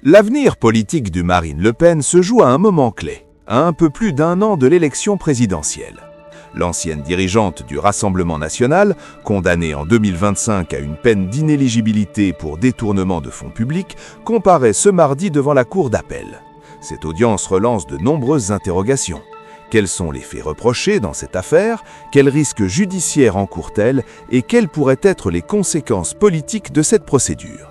L'avenir politique de Marine Le Pen se joue à un moment clé, à un peu plus d'un an de l'élection présidentielle. L'ancienne dirigeante du Rassemblement national, condamnée en 2025 à une peine d'inéligibilité pour détournement de fonds publics, comparaît ce mardi devant la cour d'appel. Cette audience relance de nombreuses interrogations. Quels sont les faits reprochés dans cette affaire? Quels risques judiciaires encourt-elle? Et quelles pourraient être les conséquences politiques de cette procédure?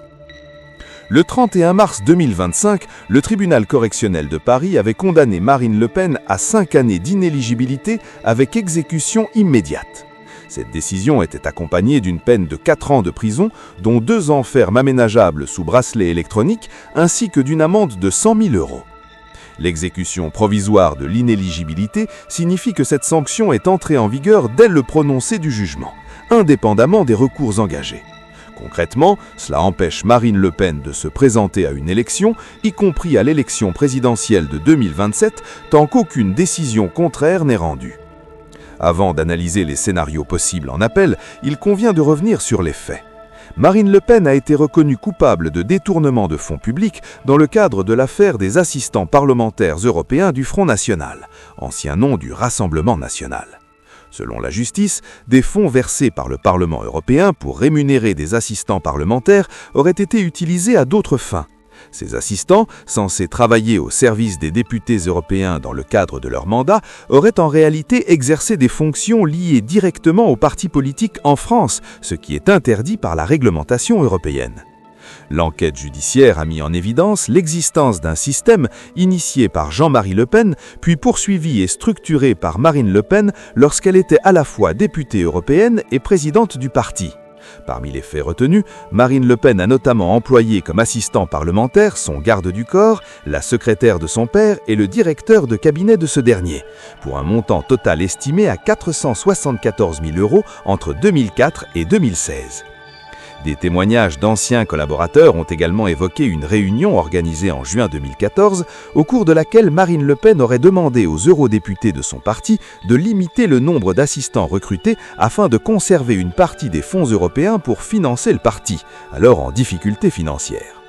Le 31 mars 2025, le tribunal correctionnel de Paris avait condamné Marine Le Pen à 5 années d'inéligibilité avec exécution immédiate. Cette décision était accompagnée d'une peine de 4 ans de prison, dont 2 ans ferme aménageables sous bracelet électronique, ainsi que d'une amende de 100 000 €. L'exécution provisoire de l'inéligibilité signifie que cette sanction est entrée en vigueur dès le prononcé du jugement, indépendamment des recours engagés. Concrètement, cela empêche Marine Le Pen de se présenter à une élection, y compris à l'élection présidentielle de 2027, tant qu'aucune décision contraire n'est rendue. Avant d'analyser les scénarios possibles en appel, il convient de revenir sur les faits. Marine Le Pen a été reconnue coupable de détournement de fonds publics dans le cadre de l'affaire des assistants parlementaires européens du Front National, ancien nom du Rassemblement national. Selon la justice, des fonds versés par le Parlement européen pour rémunérer des assistants parlementaires auraient été utilisés à d'autres fins. Ces assistants, censés travailler au service des députés européens dans le cadre de leur mandat, auraient en réalité exercé des fonctions liées directement aux partis politiques en France, ce qui est interdit par la réglementation européenne. L'enquête judiciaire a mis en évidence l'existence d'un système initié par Jean-Marie Le Pen, puis poursuivi et structuré par Marine Le Pen lorsqu'elle était à la fois députée européenne et présidente du parti. Parmi les faits retenus, Marine Le Pen a notamment employé comme assistant parlementaire son garde du corps, la secrétaire de son père et le directeur de cabinet de ce dernier, pour un montant total estimé à 474 000 € entre 2004 et 2016. Des témoignages d'anciens collaborateurs ont également évoqué une réunion organisée en juin 2014, au cours de laquelle Marine Le Pen aurait demandé aux eurodéputés de son parti de limiter le nombre d'assistants recrutés afin de conserver une partie des fonds européens pour financer le parti, alors en difficulté financière.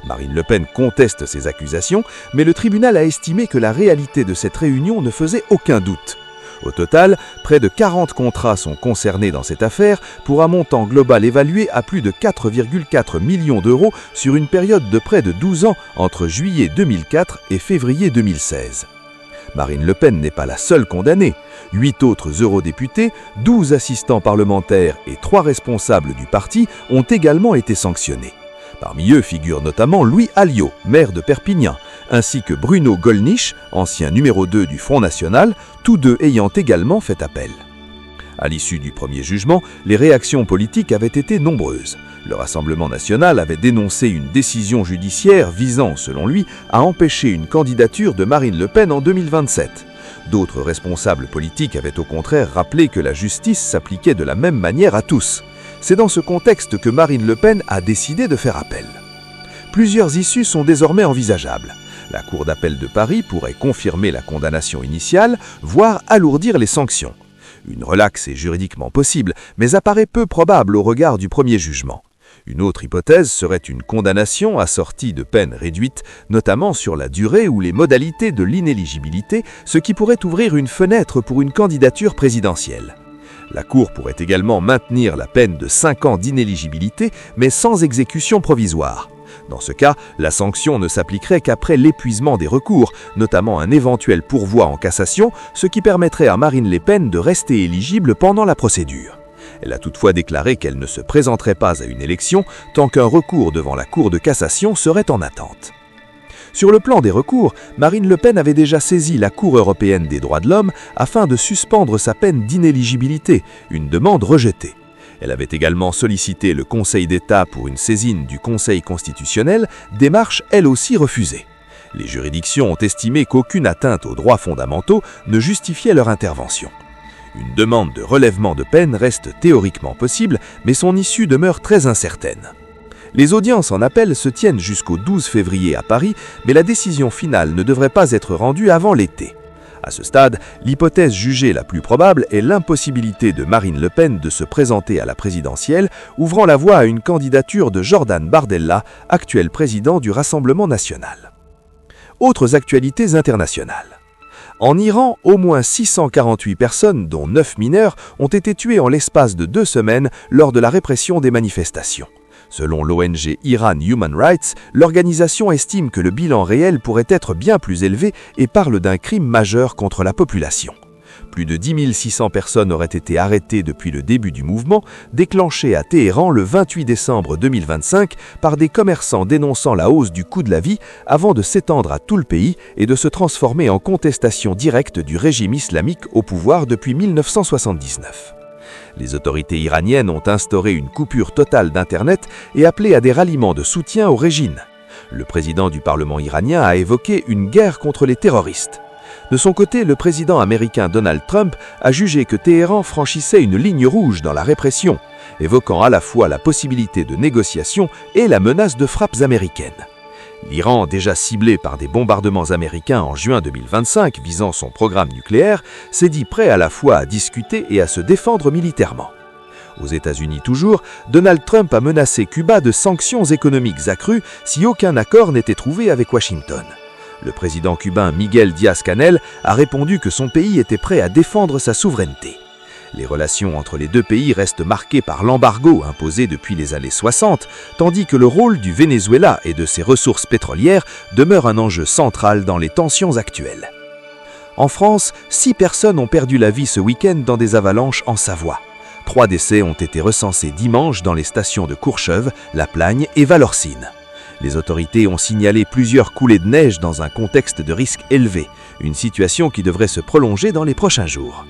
Marine Le Pen conteste ces accusations, mais le tribunal a estimé que la réalité de cette réunion ne faisait aucun doute. Au total, près de 40 contrats sont concernés dans cette affaire pour un montant global évalué à plus de 4,4 millions d'euros sur une période de près de 12 ans entre juillet 2004 et février 2016. Marine Le Pen n'est pas la seule condamnée. 8 autres eurodéputés, 12 assistants parlementaires et 3 responsables du parti ont également été sanctionnés. Parmi eux figure notamment Louis Alliot, maire de Perpignan, ainsi que Bruno Gollnisch, ancien numéro 2 du Front National, tous deux ayant également fait appel. À l'issue du premier jugement, les réactions politiques avaient été nombreuses. Le Rassemblement national avait dénoncé une décision judiciaire visant, selon lui, à empêcher une candidature de Marine Le Pen en 2027. D'autres responsables politiques avaient au contraire rappelé que la justice s'appliquait de la même manière à tous. C'est dans ce contexte que Marine Le Pen a décidé de faire appel. Plusieurs issues sont désormais envisageables. La Cour d'appel de Paris pourrait confirmer la condamnation initiale, voire alourdir les sanctions. Une relaxe est juridiquement possible, mais apparaît peu probable au regard du premier jugement. Une autre hypothèse serait une condamnation assortie de peines réduites, notamment sur la durée ou les modalités de l'inéligibilité, ce qui pourrait ouvrir une fenêtre pour une candidature présidentielle. La Cour pourrait également maintenir la peine de 5 ans d'inéligibilité, mais sans exécution provisoire. Dans ce cas, la sanction ne s'appliquerait qu'après l'épuisement des recours, notamment un éventuel pourvoi en cassation, ce qui permettrait à Marine Le Pen de rester éligible pendant la procédure. Elle a toutefois déclaré qu'elle ne se présenterait pas à une élection tant qu'un recours devant la Cour de cassation serait en attente. Sur le plan des recours, Marine Le Pen avait déjà saisi la Cour européenne des droits de l'homme afin de suspendre sa peine d'inéligibilité, une demande rejetée. Elle avait également sollicité le Conseil d'État pour une saisine du Conseil constitutionnel, démarche elle aussi refusée. Les juridictions ont estimé qu'aucune atteinte aux droits fondamentaux ne justifiait leur intervention. Une demande de relèvement de peine reste théoriquement possible, mais son issue demeure très incertaine. Les audiences en appel se tiennent jusqu'au 12 février à Paris, mais la décision finale ne devrait pas être rendue avant l'été. À ce stade, l'hypothèse jugée la plus probable est l'impossibilité de Marine Le Pen de se présenter à la présidentielle, ouvrant la voie à une candidature de Jordan Bardella, actuel président du Rassemblement national. Autres actualités internationales. En Iran, au moins 648 personnes, dont 9 mineurs, ont été tuées en l'espace de 2 semaines lors de la répression des manifestations. Selon l'ONG Iran Human Rights, l'organisation estime que le bilan réel pourrait être bien plus élevé et parle d'un crime majeur contre la population. Plus de 10 600 personnes auraient été arrêtées depuis le début du mouvement, déclenché à Téhéran le 28 décembre 2025 par des commerçants dénonçant la hausse du coût de la vie avant de s'étendre à tout le pays et de se transformer en contestation directe du régime islamique au pouvoir depuis 1979. Les autorités iraniennes ont instauré une coupure totale d'Internet et appelé à des ralliements de soutien au régime. Le président du Parlement iranien a évoqué une guerre contre les terroristes. De son côté, le président américain Donald Trump a jugé que Téhéran franchissait une ligne rouge dans la répression, évoquant à la fois la possibilité de négociations et la menace de frappes américaines. L'Iran, déjà ciblé par des bombardements américains en juin 2025 visant son programme nucléaire, s'est dit prêt à la fois à discuter et à se défendre militairement. Aux États-Unis toujours, Donald Trump a menacé Cuba de sanctions économiques accrues si aucun accord n'était trouvé avec Washington. Le président cubain Miguel Díaz-Canel a répondu que son pays était prêt à défendre sa souveraineté. Les relations entre les deux pays restent marquées par l'embargo imposé depuis les années 60, tandis que le rôle du Venezuela et de ses ressources pétrolières demeure un enjeu central dans les tensions actuelles. En France, 6 personnes ont perdu la vie ce week-end dans des avalanches en Savoie. 3 décès ont été recensés dimanche dans les stations de Courcheuve, La Plagne et Valorcine. Les autorités ont signalé plusieurs coulées de neige dans un contexte de risque élevé, une situation qui devrait se prolonger dans les prochains jours.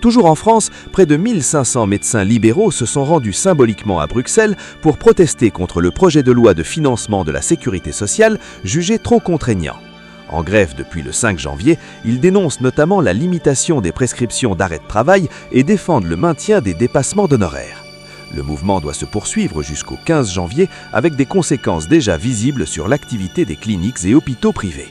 Toujours en France, près de 1500 médecins libéraux se sont rendus symboliquement à Bruxelles pour protester contre le projet de loi de financement de la sécurité sociale jugé trop contraignant. En grève depuis le 5 janvier, ils dénoncent notamment la limitation des prescriptions d'arrêt de travail et défendent le maintien des dépassements d'honoraires. Le mouvement doit se poursuivre jusqu'au 15 janvier avec des conséquences déjà visibles sur l'activité des cliniques et hôpitaux privés.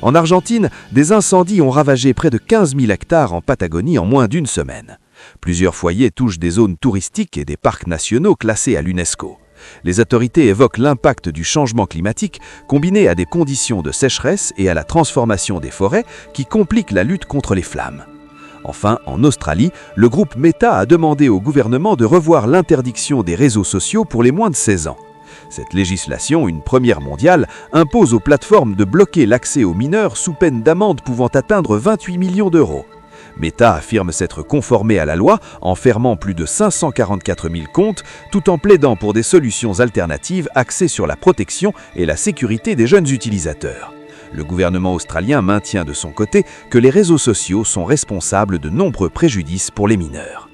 En Argentine, des incendies ont ravagé près de 15 000 hectares en Patagonie en moins d'une semaine. Plusieurs foyers touchent des zones touristiques et des parcs nationaux classés à l'UNESCO. Les autorités évoquent l'impact du changement climatique combiné à des conditions de sécheresse et à la transformation des forêts qui compliquent la lutte contre les flammes. Enfin, en Australie, le groupe Meta a demandé au gouvernement de revoir l'interdiction des réseaux sociaux pour les moins de 16 ans. Cette législation, une première mondiale, impose aux plateformes de bloquer l'accès aux mineurs sous peine d'amende pouvant atteindre 28 millions d'euros. Meta affirme s'être conformé à la loi en fermant plus de 544 000 comptes, tout en plaidant pour des solutions alternatives axées sur la protection et la sécurité des jeunes utilisateurs. Le gouvernement australien maintient de son côté que les réseaux sociaux sont responsables de nombreux préjudices pour les mineurs.